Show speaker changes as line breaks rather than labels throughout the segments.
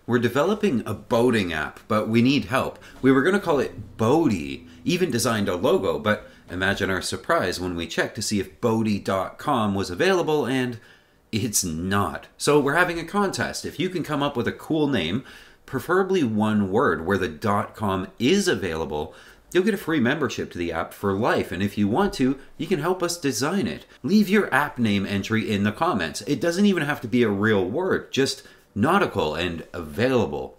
We're developing a boating app, but we need help. We were going to call it Boaty, even designed a logo, but imagine our surprise when we checked to see if Boaty.com was available, and it's not. So we're having a contest. If you can come up with a cool name, preferably one word where the .com is available, you'll get a free membership to the app for life, and if you want to, you can help us design it. Leave your app name entry in the comments. It doesn't even have to be a real word, just nautical and available.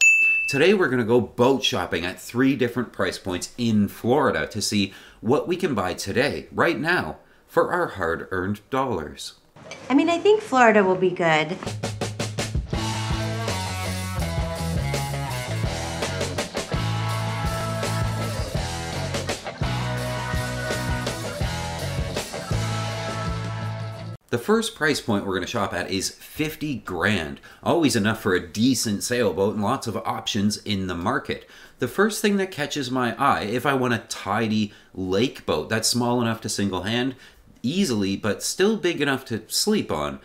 Today we're going to go boat shopping at 3 different price points in Florida to see what we can buy today, right now, for our hard-earned dollars.
I think Florida will be good.
The first price point we're going to shop at is 50 grand. Always enough for a decent sailboat and lots of options in the market. The first thing that catches my eye, if I want a tidy lake boat that's small enough to single hand easily but still big enough to sleep on,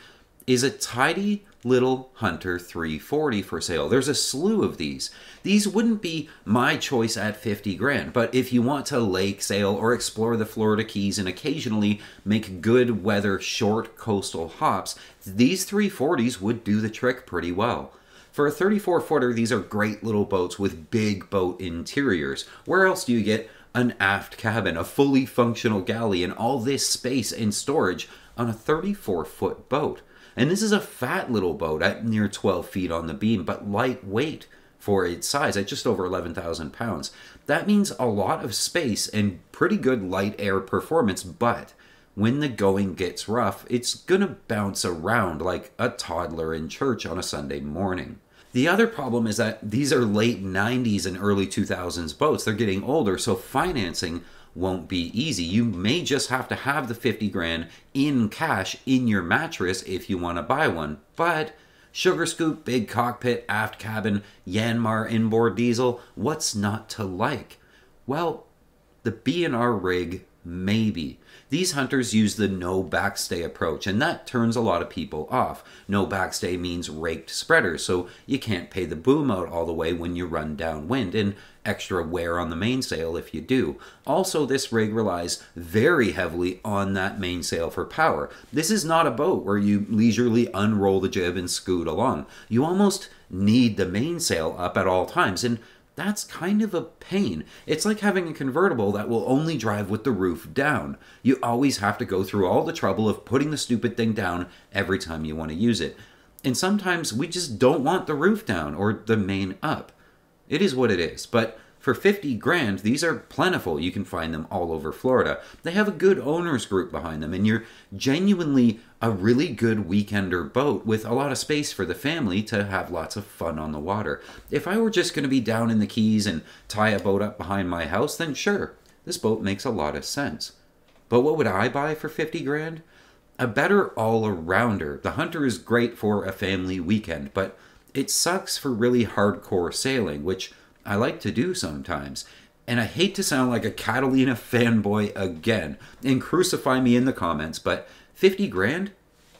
is a tidy little Hunter 340 for sale. There's a slew of these. These wouldn't be my choice at 50 grand, but if you want to lake sail or explore the Florida Keys and occasionally make good weather short coastal hops, these 340s would do the trick pretty well. For a 34-footer, these are great little boats with big boat interiors. Where else do you get an aft cabin, a fully functional galley, and all this space and storage on a 34-foot boat? And this is a fat little boat at near 12 feet on the beam, but lightweight for its size at just over 11,000 pounds. That means a lot of space and pretty good light air performance, but when the going gets rough, it's gonna bounce around like a toddler in church on a Sunday morning. The other problem is that these are late 90s and early 2000s boats. They're getting older, so financing won't be easy. You may just have to have the 50 grand in cash in your mattress if you want to buy one. But sugar scoop, big cockpit, aft cabin, Yanmar inboard diesel, what's not to like? Well, the B&R rig, maybe. These hunters use the no backstay approach, and that turns a lot of people off. No backstay means raked spreaders, so you can't pay the boom out all the way when you run downwind, and extra wear on the mainsail if you do. Also, this rig relies very heavily on that mainsail for power. This is not a boat where you leisurely unroll the jib and scoot along. You almost need the mainsail up at all times, and that's kind of a pain. It's like having a convertible that will only drive with the roof down. You always have to go through all the trouble of putting the stupid thing down every time you want to use it. And sometimes we just don't want the roof down or the main up. It is what it is, but for 50 grand, these are plentiful. You can find them all over Florida. They have a good owners group behind them, and you're genuinely a really good weekender boat with a lot of space for the family to have lots of fun on the water. If I were just going to be down in the Keys and tie a boat up behind my house, then sure, this boat makes a lot of sense. But what would I buy for 50 grand? A better all-arounder. The Hunter is great for a family weekend, but it sucks for really hardcore sailing, which I like to do sometimes. And I hate to sound like a Catalina fanboy again, and crucify me in the comments, but 50 grand?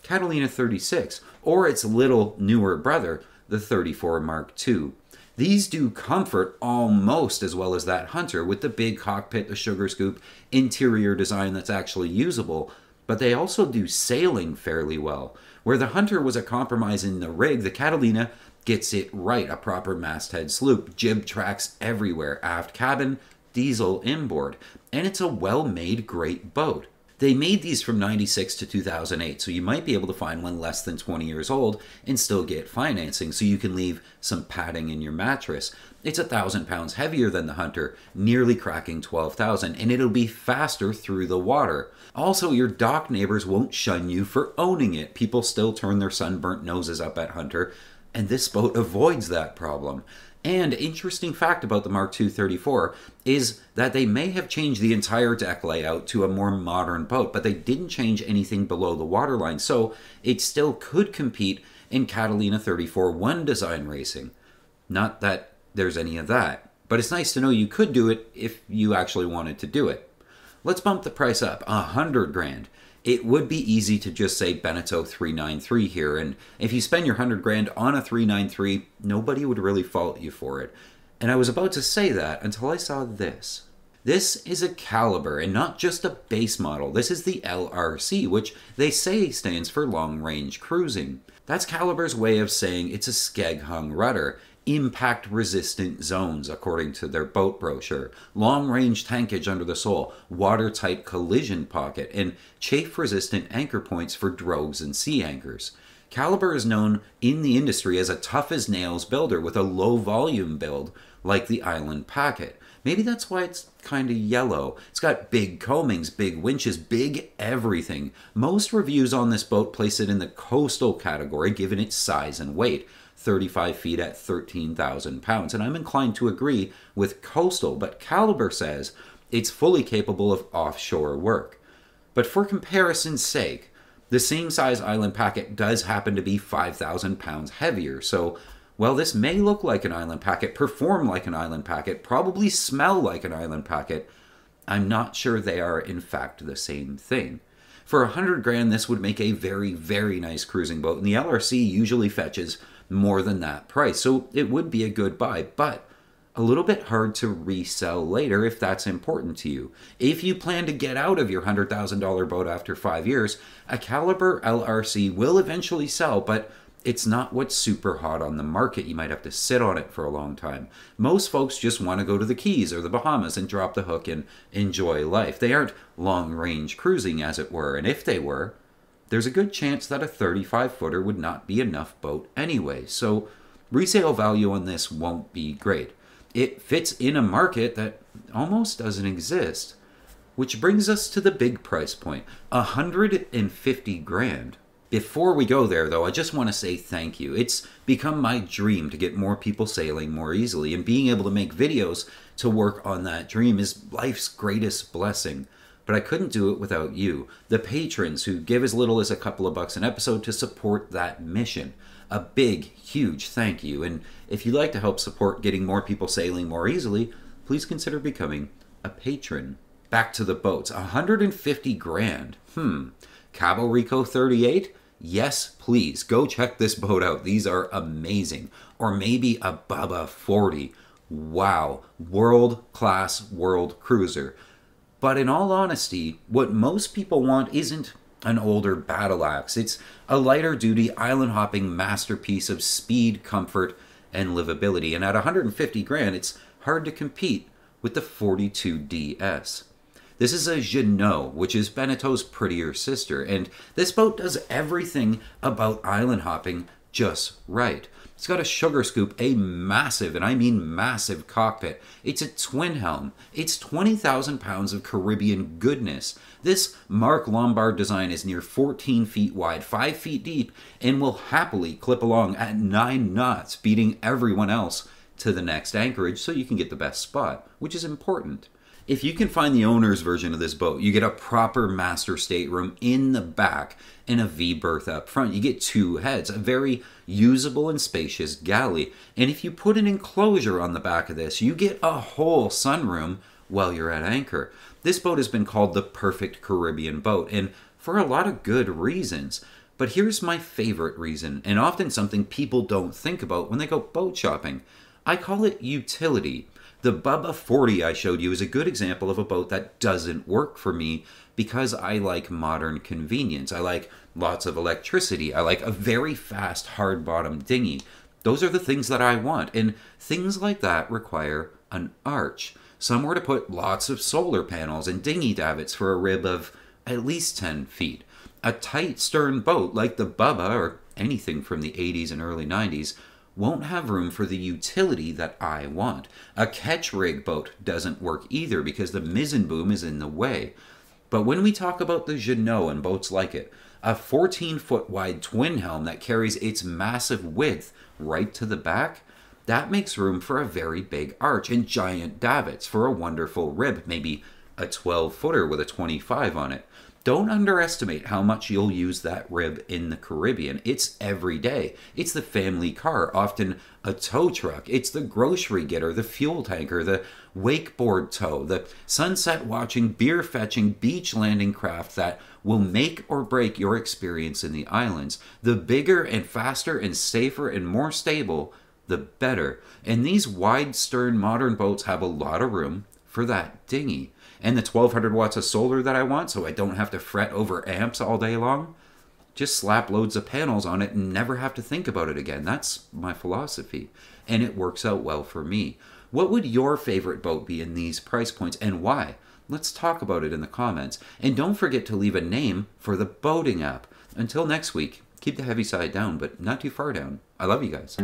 Catalina 36, or its little newer brother, the 34 Mark II. These do comfort almost as well as that Hunter with the big cockpit, the sugar scoop, interior design that's actually usable, but they also do sailing fairly well. Where the Hunter was a compromise in the rig, the Catalina gets it right. A proper masthead sloop, jib tracks everywhere, aft cabin, diesel inboard, and it's a well-made great boat. They made these from 96 to 2008, so you might be able to find one less than 20 years old and still get financing, so you can leave some padding in your mattress. It's 1,000 pounds heavier than the Hunter, nearly cracking 12,000, and it'll be faster through the water. Also, your dock neighbors won't shun you for owning it. People still turn their sunburnt noses up at Hunter, and this boat avoids that problem. And interesting fact about the Mark II 34 is that they may have changed the entire deck layout to a more modern boat, but they didn't change anything below the waterline, so it still could compete in Catalina 34-1 design racing. Not that there's any of that, but it's nice to know you could do it if you actually wanted to do it. Let's bump the price up, 100 grand. It would be easy to just say Beneteau 393 here, and if you spend your 100 grand on a 393, nobody would really fault you for it. And I was about to say that until I saw this. This is a Calibur, and not just a base model. This is the LRC, which they say stands for Long Range Cruising. That's Calibur's way of saying it's a skeg-hung rudder, impact-resistant zones, according to their boat brochure, long-range tankage under the sole, watertight collision pocket, and chafe-resistant anchor points for drogues and sea anchors. Calibur is known in the industry as a tough-as-nails builder with a low-volume build, like the Island Packet. Maybe that's why it's kind of yellow. It's got big coamings, big winches, big everything. Most reviews on this boat place it in the coastal category given its size and weight. 35 feet at 13,000 pounds. And I'm inclined to agree with coastal, but Calibur says it's fully capable of offshore work. But for comparison's sake, the same size Island Packet does happen to be 5,000 pounds heavier. So while this may look like an Island Packet, perform like an Island Packet, probably smell like an Island Packet, I'm not sure they are in fact the same thing. For 100 grand, this would make a very, very nice cruising boat, and the LRC usually fetches more than that price, so it would be a good buy, but a little bit hard to resell later if that's important to you. If you plan to get out of your $100,000 boat after 5 years, a Calibur LRC will eventually sell, but it's not what's super hot on the market. You might have to sit on it for a long time. Most folks just want to go to the Keys or the Bahamas and drop the hook and enjoy life. They aren't long-range cruising, as it were, and if they were, there's a good chance that a 35-footer would not be enough boat anyway, so resale value on this won't be great. It fits in a market that almost doesn't exist. Which brings us to the big price point, 150 grand. Before we go there, though, I just want to say thank you. It's become my dream to get more people sailing more easily, and being able to make videos to work on that dream is life's greatest blessing. But I couldn't do it without you, the patrons who give as little as a couple of bucks an episode to support that mission. A big, huge thank you, and if you'd like to help support getting more people sailing more easily, please consider becoming a patron. Back to the boats, 150 grand. Cabo Rico 38? Yes, please, go check this boat out. These are amazing. Or maybe a Bubba 40. Wow, world-class world cruiser. But in all honesty, what most people want isn't an older battle axe. It's a lighter-duty, island-hopping masterpiece of speed, comfort, and livability. And at 150 grand, it's hard to compete with the 42DS. This is a Jano, which is Beneteau's prettier sister, and this boat does everything about island hopping just right. It's got a sugar scoop, a massive, and I mean massive cockpit. It's a twin helm. It's 20,000 pounds of Caribbean goodness. This Mark Lombard design is near 14 feet wide, 5 feet deep, and will happily clip along at 9 knots, beating everyone else to the next anchorage so you can get the best spot, which is important. If you can find the owner's version of this boat, you get a proper master stateroom in the back and a V-berth up front. You get 2 heads, a very usable and spacious galley. And if you put an enclosure on the back of this, you get a whole sunroom while you're at anchor. This boat has been called the perfect Caribbean boat, and for a lot of good reasons. But here's my favorite reason, and often something people don't think about when they go boat shopping. I call it utility. The Bubba 40 I showed you is a good example of a boat that doesn't work for me because I like modern convenience. I like lots of electricity. I like a very fast hard-bottom dinghy. Those are the things that I want, and things like that require an arch. Somewhere to put lots of solar panels and dinghy davits for a rib of at least 10 feet. A tight stern boat like the Bubba or anything from the 80s and early 90s won't have room for the utility that I want. A catch rig boat doesn't work either because the mizzen boom is in the way. But when we talk about the Jano and boats like it, a 14-foot wide twin helm that carries its massive width right to the back, that makes room for a very big arch and giant davits for a wonderful rib, maybe a 12-footer with a 25 on it. Don't underestimate how much you'll use that rib in the Caribbean. It's every day. It's the family car, often a tow truck. It's the grocery getter, the fuel tanker, the wakeboard tow, the sunset watching, beer fetching, beach landing craft that will make or break your experience in the islands. The bigger and faster and safer and more stable, the better. And these wide stern modern boats have a lot of room for that dinghy. And the 1200 watts of solar that I want, so I don't have to fret over amps all day long, just slap loads of panels on it and never have to think about it again. That's my philosophy, and it works out well for me. What would your favorite boat be in these price points, and why? Let's talk about it in the comments. And don't forget to leave a name for the boating app. Until next week, keep the heavy side down, but not too far down. I love you guys.